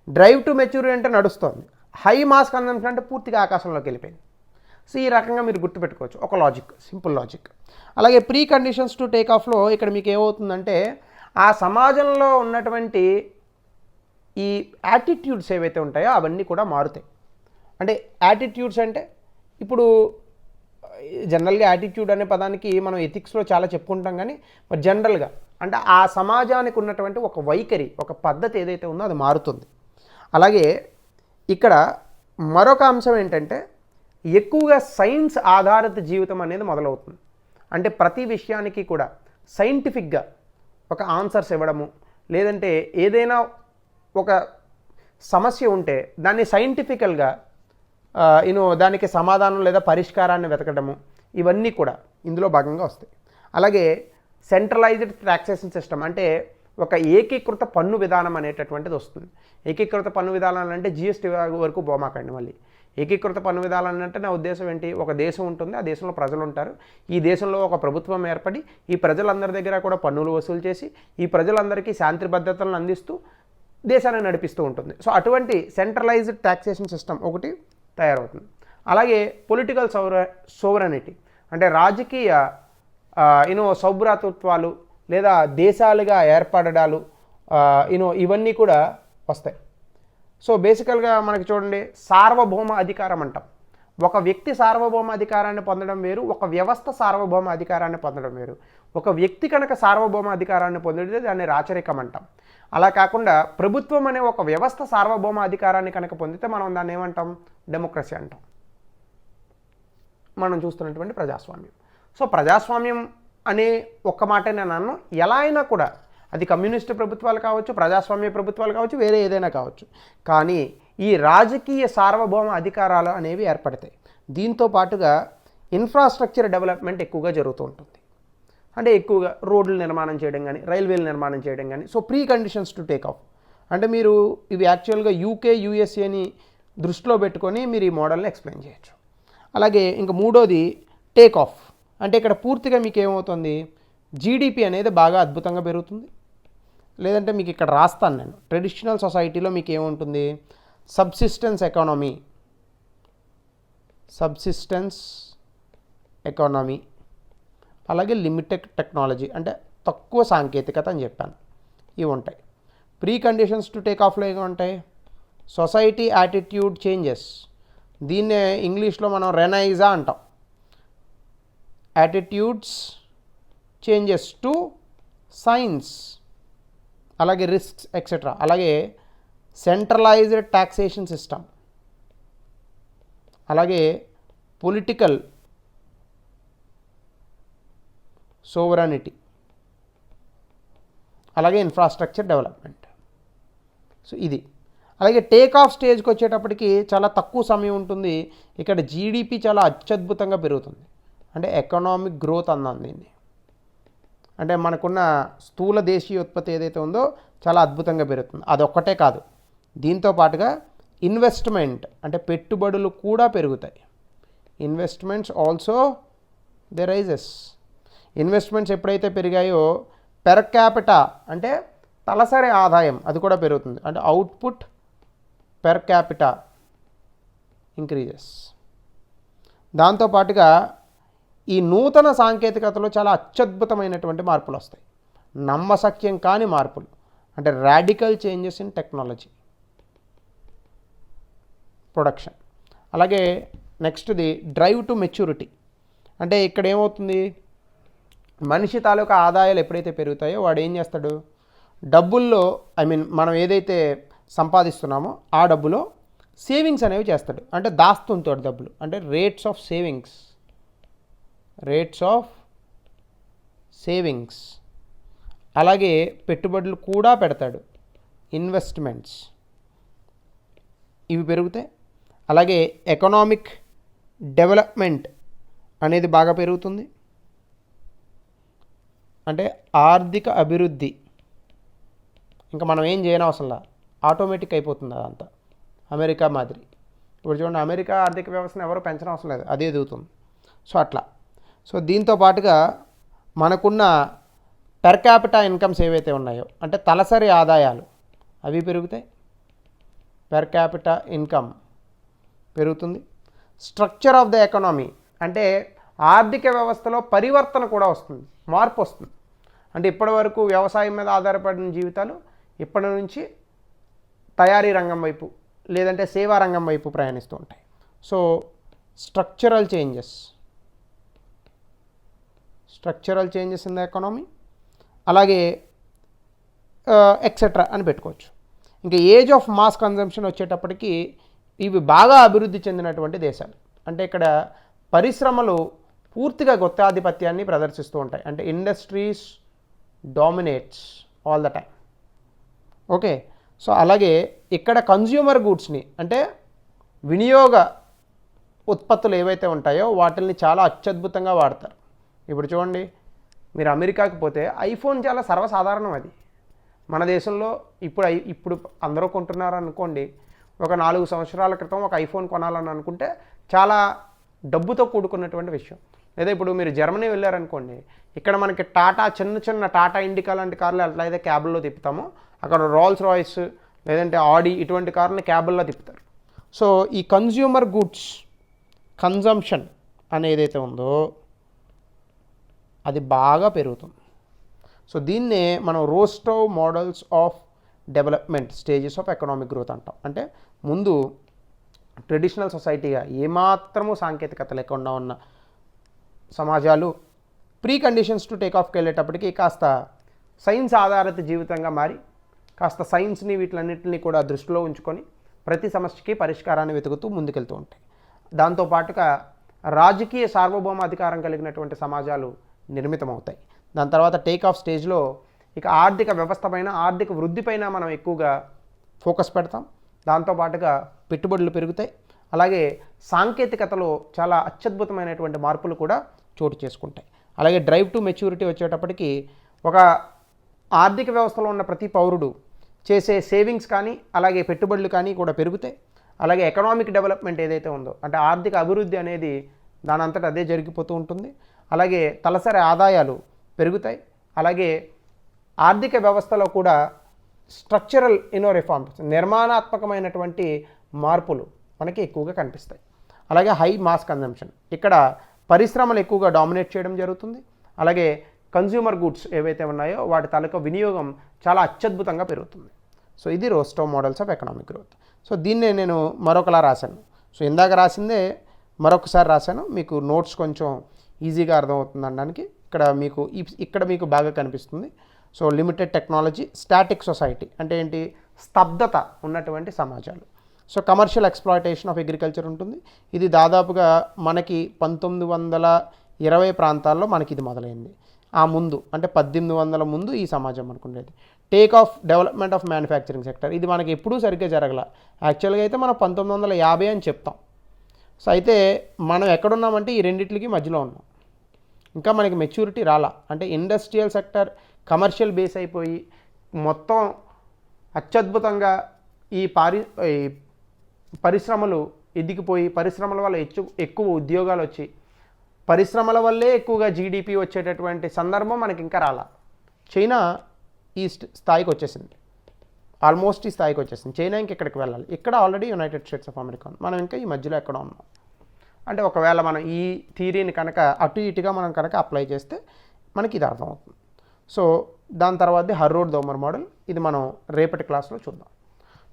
డ్రైవ్ టు మెచ్యూరిటీ అంటే నడుస్తుంది, హై మాస్ కన్జంప్షన్ అంటే పూర్తిగా ఆకాశంలోకి వెళ్ళిపోయింది. సో ఈ రకంగా మీరు గుర్తుపెట్టుకోవచ్చు, ఒక లాజిక్, సింపుల్ లాజిక్. అలాగే ప్రీ కండిషన్స్ టు టేక్ ఆఫ్లో ఇక్కడ మీకు ఏమవుతుందంటే ఆ సమాజంలో ఉన్నటువంటి ఈ యాటిట్యూడ్స్ ఏవైతే ఉంటాయో అవన్నీ కూడా మారుతాయి. అంటే యాటిట్యూడ్స్ అంటే ఇప్పుడు జనరల్గా యాటిట్యూడ్ అనే పదానికి మనం ఎథిక్స్లో చాలా చెప్పుకుంటాం, కానీ మరి జనరల్గా అంటే ఆ సమాజానికి ఉన్నటువంటి ఒక వైఖరి, ఒక పద్ధతి ఏదైతే ఉందో అది మారుతుంది. అలాగే ఇక్కడ మరొక అంశం ఏంటంటే ఎక్కువగా సైన్స్ ఆధారిత జీవితం అనేది మొదలవుతుంది. అంటే ప్రతి విషయానికి కూడా సైంటిఫిక్గా ఒక ఆన్సర్స్ ఇవ్వడము, లేదంటే ఏదైనా ఒక సమస్య ఉంటే దాన్ని సైంటిఫికల్గా దానికి సమాధానం లేదా పరిష్కారాన్ని వెతకడము, ఇవన్నీ కూడా ఇందులో భాగంగా వస్తాయి. అలాగే సెంట్రలైజ్డ్ టాక్సేషన్ సిస్టమ్ అంటే ఒక ఏకీకృత పన్ను విధానం అనేటటువంటిది వస్తుంది. ఏకీకృత పన్ను విధానాలు అంటే జిఎస్టీ వరకు పోమాకండి, మళ్ళీ ఏకీకృత పన్ను విధానాలు అంటే నా ఉద్దేశం ఏంటి, ఒక దేశం ఉంటుంది, ఆ దేశంలో ప్రజలు ఉంటారు, ఈ దేశంలో ఒక ప్రభుత్వం ఏర్పడి ఈ ప్రజలందరి దగ్గర కూడా పన్నులు వసూలు చేసి ఈ ప్రజలందరికీ శాంతి భద్రతలను అందిస్తూ దేశాన్ని నడిపిస్తూ ఉంటుంది. సో అటువంటి సెంట్రలైజ్డ్ ట్యాక్సేషన్ సిస్టమ్ ఒకటి తయారవుతుంది. అలాగే పొలిటికల్ సోవరనిటీ అంటే రాజకీయ సౌభ్రాతృత్వాలు లేదా దేశాలుగా ఏర్పడడాలు ఇవన్నీ కూడా వస్తాయి. సో బేసికల్గా మనకి చూడండి, సార్వభౌమ అధికారం అంటాం. ఒక వ్యక్తి సార్వభౌమ అధికారాన్ని పొందడం వేరు, ఒక వ్యవస్థ సార్వభౌమ అధికారాన్ని పొందడం వేరు. ఒక వ్యక్తి కనుక సార్వభౌమ అధికారాన్ని పొందితే దాన్ని రాచరికం అంటాం. అలా కాకుండా ప్రభుత్వం అనే ఒక వ్యవస్థ సార్వభౌమ అధికారాన్ని కనుక పొందితే మనం దాన్ని ఏమంటాం, డెమోక్రసీ అంటాం. మనం చూస్తున్నటువంటి ప్రజాస్వామ్యం. సో ప్రజాస్వామ్యం అనే ఒక్క మాట నేను అన్నాను, ఎలా అయినా కూడా అది కమ్యూనిస్టు ప్రభుత్వాలు కావచ్చు, ప్రజాస్వామ్య ప్రభుత్వాలు కావచ్చు, వేరే ఏదైనా కావచ్చు, కానీ ఈ రాజకీయ సార్వభౌమ అధికారాలు అనేవి ఏర్పడతాయి. దీంతో పాటుగా ఇన్ఫ్రాస్ట్రక్చర్ డెవలప్మెంట్ ఎక్కువగా జరుగుతూ ఉంటుంది. అంటే ఎక్కువగా రోడ్లు నిర్మాణం చేయడం కానీ, రైల్వేలు నిర్మాణం చేయడం కానీ. So pre conditions to take off అంటే మీరు ఇవి యాక్చువల్గా యూకే యూఎస్ఏని దృష్టిలో పెట్టుకొని మీరు ఈ మోడల్ని ఎక్స్ప్లెయిన్ చేయొచ్చు. అలాగే ఇంకా మూడోది టేక్ ఆఫ్ అంటే ఇక్కడ పూర్తిగా మీకు ఏమవుతుంది, జీడిపి అనేది బాగా అద్భుతంగా పెరుగుతుంది. లేదంటే మీకు ఇక్కడ రాస్తాను నేను, ట్రెడిషనల్ సొసైటీలో మీకు ఏముంటుంది, సబ్సిస్టెన్స్ ఎకానమీ, అలాగే లిమిటెడ్ టెక్నాలజీ అంటే తక్కువ సాంకేతికత అని చెప్పాను, ఇవి ఉంటాయి. ప్రీ కండిషన్స్ టు టేక్ ఆఫ్లో ఏమి ఉంటాయి, సొసైటీ యాటిట్యూడ్ చేంజెస్, దీన్నే ఇంగ్లీష్లో మనం రెనైజా అంటాం, యాటిట్యూడ్స్ చేంజెస్ టు సైన్స్, అలాగే రిస్క్స్ ఎక్సెట్రా. అలాగే సెంట్రలైజ్డ్ ట్యాక్సేషన్ సిస్టమ్, అలాగే పొలిటికల్ సోవరనిటీ, అలాగే ఇన్ఫ్రాస్ట్రక్చర్ డెవలప్మెంట్. సో ఇది. అలాగే టేక్ ఆఫ్ స్టేజ్కి వచ్చేటప్పటికి చాలా తక్కువ సమయం ఉంటుంది. ఇక్కడ జీడిపి చాలా అత్యద్భుతంగా పెరుగుతుంది. అంటే ఎకనామిక్ గ్రోత్ అన్నాం దీన్ని. అంటే మనకున్న స్థూల దేశీయ ఉత్పత్తి ఏదైతే ఉందో చాలా అద్భుతంగా పెరుగుతుంది. అదొక్కటే కాదు, దీంతో పాటుగా ఇన్వెస్ట్మెంట్ అంటే పెట్టుబడులు కూడా పెరుగుతాయి. Investments also they rises. Investments ఎప్పుడైతే పెరిగాయో పెర్ క్యాపిటా అంటే తలసరి ఆదాయం అది కూడా పెరుగుతుంది. అంటే అవుట్పుట్ పెర్ క్యాపిటా ఇంక్రీజెస్. దాంతోపాటుగా ఈ నూతన సాంకేతికతలో చాలా అత్యద్భుతమైనటువంటి మార్పులు వస్తాయి, నమ్మశక్యం కాని మార్పులు. అంటే radical changes in technology, production. అలాగే నెక్స్ట్ది డ్రైవ్ టు మెచ్యూరిటీ. అంటే ఇక్కడ ఏమవుతుంది, మనిషి తాలూకా ఆదాయాలు ఎప్పుడైతే పెరుగుతాయో వాడు ఏం చేస్తాడు, డబ్బుల్లో మనం ఏదైతే సంపాదిస్తున్నామో ఆ డబ్బులో సేవింగ్స్ అనేవి చేస్తాడు. అంటే దాస్తుంటాడు డబ్బులు. అంటే రేట్స్ ఆఫ్ సేవింగ్స్. అలాగే పెట్టుబడులు కూడా పెడతాడు, ఇన్వెస్ట్మెంట్స్ ఇవి పెరుగుతాయి. అలాగే ఎకనామిక్ డెవలప్మెంట్ అనేది బాగా పెరుగుతుంది. అంటే ఆర్థిక అభివృద్ధి ఇంకా మనం ఏం చేయనవసరంలా, ఆటోమేటిక్ అయిపోతుంది అదంతా, అమెరికా మాదిరి. ఇప్పుడు చూడండి, అమెరికా ఆర్థిక వ్యవస్థను ఎవరు పెంచనవసరం లేదు, అదే ఎదుగుతుంది. సో అట్లా. సో దీంతో పాటుగా మనకున్న పెర్ క్యాపిటా ఇన్కమ్స్ ఏవైతే ఉన్నాయో అంటే తలసరి ఆదాయాలు అవి పెరుగుతాయి, పెర్ క్యాపిటా ఇన్కమ్ పెరుగుతుంది. స్ట్రక్చర్ ఆఫ్ ద ఎకనామీ అంటే ఆర్థిక వ్యవస్థలో పరివర్తన కూడా వస్తుంది, మార్పు వస్తుంది. అంటే ఇప్పటివరకు వ్యవసాయం మీద ఆధారపడిన జీవితాలు ఇప్పటి నుంచి తయారీ రంగం వైపు లేదంటే సేవా రంగం వైపు ప్రయాణిస్తూ ఉంటాయి. So structural changes in the economy, అలాగే ఎక్సెట్రా అని పెట్టుకోవచ్చు. ఇంకా ఏజ్ ఆఫ్ మాస్ కన్జంప్షన్ వచ్చేటప్పటికి ఇవి బాగా అభివృద్ధి చెందినటువంటి దేశాలు. అంటే ఇక్కడ పరిశ్రమలు పూర్తిగా గుత్తాధిపత్యాన్ని ప్రదర్శిస్తూ ఉంటాయి. అంటే industries dominates all the time. Okay. So అలాగే ఇక్కడ కన్జ్యూమర్ గూడ్స్ని అంటే వినియోగ ఉత్పత్తులు ఏవైతే ఉంటాయో వాటిని చాలా అత్యద్భుతంగా వాడతారు. ఇప్పుడు చూడండి, మీరు అమెరికాకి పోతే ఐఫోన్ చాలా సర్వసాధారణం. అది మన దేశంలో ఇప్పుడు అందరూ కొంటున్నారు అనుకోండి, ఒక 4 సంవత్సరాల క్రితం ఒక ఐఫోన్ కొనాలని అనుకుంటే చాలా డబ్బుతో కూడుకున్నటువంటి విషయం. లేదా ఇప్పుడు మీరు జర్మనీ వెళ్ళారనుకోండి, ఇక్కడ మనకి టాటా చిన్న టాటా ఇండికా లాంటి కార్లు ఎట్లయితే క్యాబుల్లో తిప్పుతామో అక్కడ రోల్స్ రాయిస్ లేదంటే ఆడి ఇటువంటి కార్లని క్యాబుల్లో తిప్పుతారు. సో ఈ కన్జ్యూమర్ గూడ్స్ కన్జంప్షన్ అనేది ఏదైతే ఉందో అది బాగా పెరుగుతుంది. సో దీన్నే మనం Rostov models of development stages of economic growth అంటాం. అంటే ముందు ట్రెడిషనల్ సొసైటీగా ఏమాత్రము సాంకేతికత లేకుండా ఉన్న సమాజాలు ప్రీ కండిషన్స్ టు టేక్ ఆఫ్కి వెళ్ళేటప్పటికి కాస్త సైన్స్ ఆధారిత జీవితంగా మారి కాస్త సైన్స్ని వీటిలన్నింటినీ కూడా దృష్టిలో ఉంచుకొని ప్రతి సమస్యకి పరిష్కారాన్ని వెతుకుతూ ముందుకెళ్తూ ఉంటాయి. దాంతోపాటుగా రాజకీయ సార్వభౌమాధికారం కలిగినటువంటి సమాజాలు నిర్మితమవుతాయి. దాని తర్వాత టేక్ ఆఫ్ స్టేజ్లో ఇక ఆర్థిక వ్యవస్థ పైన ఆర్థిక వృద్ధిపైన మనం ఎక్కువగా ఫోకస్ పెడతాం. దాంతోపాటుగా పెట్టుబడులు పెరుగుతాయి. అలాగే సాంకేతికతలో చాలా అత్యద్భుతమైనటువంటి మార్పులు కూడా చోటు చేసుకుంటాయి. అలాగే డ్రైవ్ టు మెచ్యూరిటీ వచ్చేటప్పటికి ఒక ఆర్థిక వ్యవస్థలో ఉన్న ప్రతి పౌరుడు చేసే సేవింగ్స్ కానీ అలాగే పెట్టుబడులు కానీ కూడా పెరుగుతాయి. అలాగే ఎకనామిక్ డెవలప్మెంట్ ఏదైతే ఉందో అంటే ఆర్థిక అభివృద్ధి అనేది దానంతట అదే జరిగిపోతూ ఉంటుంది. అలాగే తలసరి ఆదాయాలు పెరుగుతాయి. అలాగే ఆర్థిక వ్యవస్థలో కూడా స్ట్రక్చరల్ రిఫార్మ్స్ నిర్మాణాత్మకమైనటువంటి మార్పులు మనకి ఎక్కువగా కనిపిస్తాయి. అలాగే హై మాస్ కన్జంప్షన్ ఇక్కడ పరిశ్రమలు ఎక్కువగా డామినేట్ చేయడం జరుగుతుంది. అలాగే కన్జ్యూమర్ గూడ్స్ ఏవైతే ఉన్నాయో వాటి తాలూకా వినియోగం చాలా అత్యద్భుతంగా పెరుగుతుంది. సో ఇది Rostov models of economic growth. So దీన్నే నేను మరొకలా రాశాను. సో ఇందాక రాసిందే మరొకసారి రాశాను, మీకు నోట్స్ కొంచెం ఈజీగా అర్థమవుతుంది అనడానికి. ఇక్కడ మీకు బాగా కనిపిస్తుంది. So limited technology, static society అంటే ఏంటి, స్తబ్దత ఉన్నటువంటి సమాజాలు. So commercial exploitation of agriculture ఉంటుంది. ఇది దాదాపుగా మనకి 1920 ప్రాంతాల్లో మనకి ఇది మొదలైంది. ఆ ముందు అంటే 1800 ముందు ఈ సమాజం అనుకునేది. Take off development of manufacturing sector ఇది మనకి ఎప్పుడూ సరిగ్గా జరగల. యాక్చువల్గా అయితే మనం 1950 అని చెప్తాం. సో అయితే మనం ఎక్కడున్నామంటే ఈ రెండింటికి మధ్యలో ఉన్నాం. ఇంకా మనకి మెచ్యూరిటీ రాలా. అంటే ఇండస్ట్రియల్ సెక్టర్ కమర్షియల్ బేస్ అయిపోయి మొత్తం అత్యద్భుతంగా ఈ పరిశ్రమలు ఎదిగిపోయి పరిశ్రమల వల్ల ఎక్కువ ఉద్యోగాలు వచ్చి పరిశ్రమల వల్లే ఎక్కువగా జీడిపి వచ్చేటటువంటి సందర్భం మనకి ఇంకా రాలా. చైనా ఈ స్థాయికి వచ్చేసింది, ఆల్మోస్ట్ ఈ స్థాయికి వచ్చేసింది. చైనా ఇంకెక్కడికి వెళ్ళాలి. ఇక్కడ already United states of America, మనం ఇంకా ఈ మధ్యలో ఎక్కడ ఉన్నాం. అంటే ఒకవేళ మనం ఈ థియరీని కనుక అటు ఇటుగా మనం కనుక అప్లై చేస్తే మనకి ఇది అర్థమవుతుంది. సో దాని తర్వాత హర్రోడ్ దోమర్ మోడల్ ఇది మనం రేపటి క్లాస్లో చూద్దాం.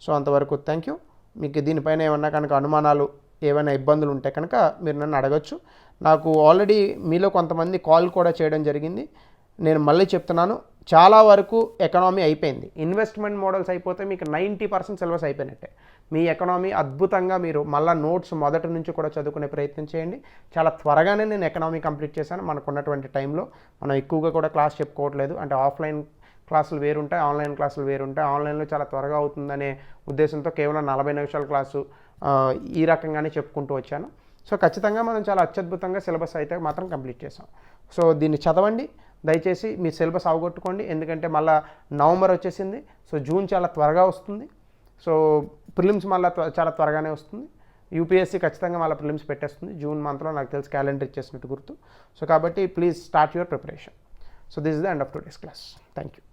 సో అంతవరకు థ్యాంక్ యూ. మీకు దీనిపైన ఏమన్నా కనుక అనుమానాలు ఏమైనా ఇబ్బందులు ఉంటే కనుక మీరు నన్ను అడగచ్చు. నాకు ఆల్రెడీ మీలో కొంతమంది కాల్ కూడా చేయడం జరిగింది. నేను మళ్ళీ చెప్తున్నాను, చాలా వరకు ఎకనామీ అయిపోయింది. ఇన్వెస్ట్మెంట్ మోడల్స్ అయిపోతే మీకు 90% సిలబస్ అయిపోయినట్టే. మీ ఎకనామీ అద్భుతంగా మీరు మళ్ళీ నోట్స్ మొదటి నుంచి కూడా చదువుకునే ప్రయత్నం చేయండి. చాలా త్వరగానే నేను ఎకనామీ కంప్లీట్ చేశాను. మనకున్నటువంటి టైంలో మనం ఎక్కువగా కూడా క్లాస్ చెప్పుకోవట్లేదు. అంటే ఆఫ్లైన్ క్లాసులు వేరుంటాయి, ఆన్లైన్ క్లాసులు వేరుంటాయి. ఆన్లైన్లో చాలా త్వరగా అవుతుందనే ఉద్దేశంతో కేవలం 40 నిమిషాల క్లాసు ఈ రకంగానే చెప్పుకుంటూ వచ్చాను. సో ఖచ్చితంగా మనం చాలా అత్యద్భుతంగా సిలబస్ అయితే మాత్రం కంప్లీట్ చేసాం. సో దీన్ని చదవండి దయచేసి, మీ సిలబస్ అవగొట్టుకోండి. ఎందుకంటే మళ్ళీ నవంబర్ వచ్చేసింది. సో జూన్ చాలా త్వరగా వస్తుంది. సో ప్రిలిమ్స్ మళ్ళీ చాలా త్వరగానే వస్తుంది. యూపీఎస్సీ ఖచ్చితంగా మళ్ళీ ప్రిలిమ్స్ పెట్టేస్తుంది జూన్ మంత్లో, నాకు తెలిసి క్యాలెండర్ ఇచ్చేసినట్టు గుర్తు. సో కాబట్టి please start your preparation. So this is the end of today's class. Thank you.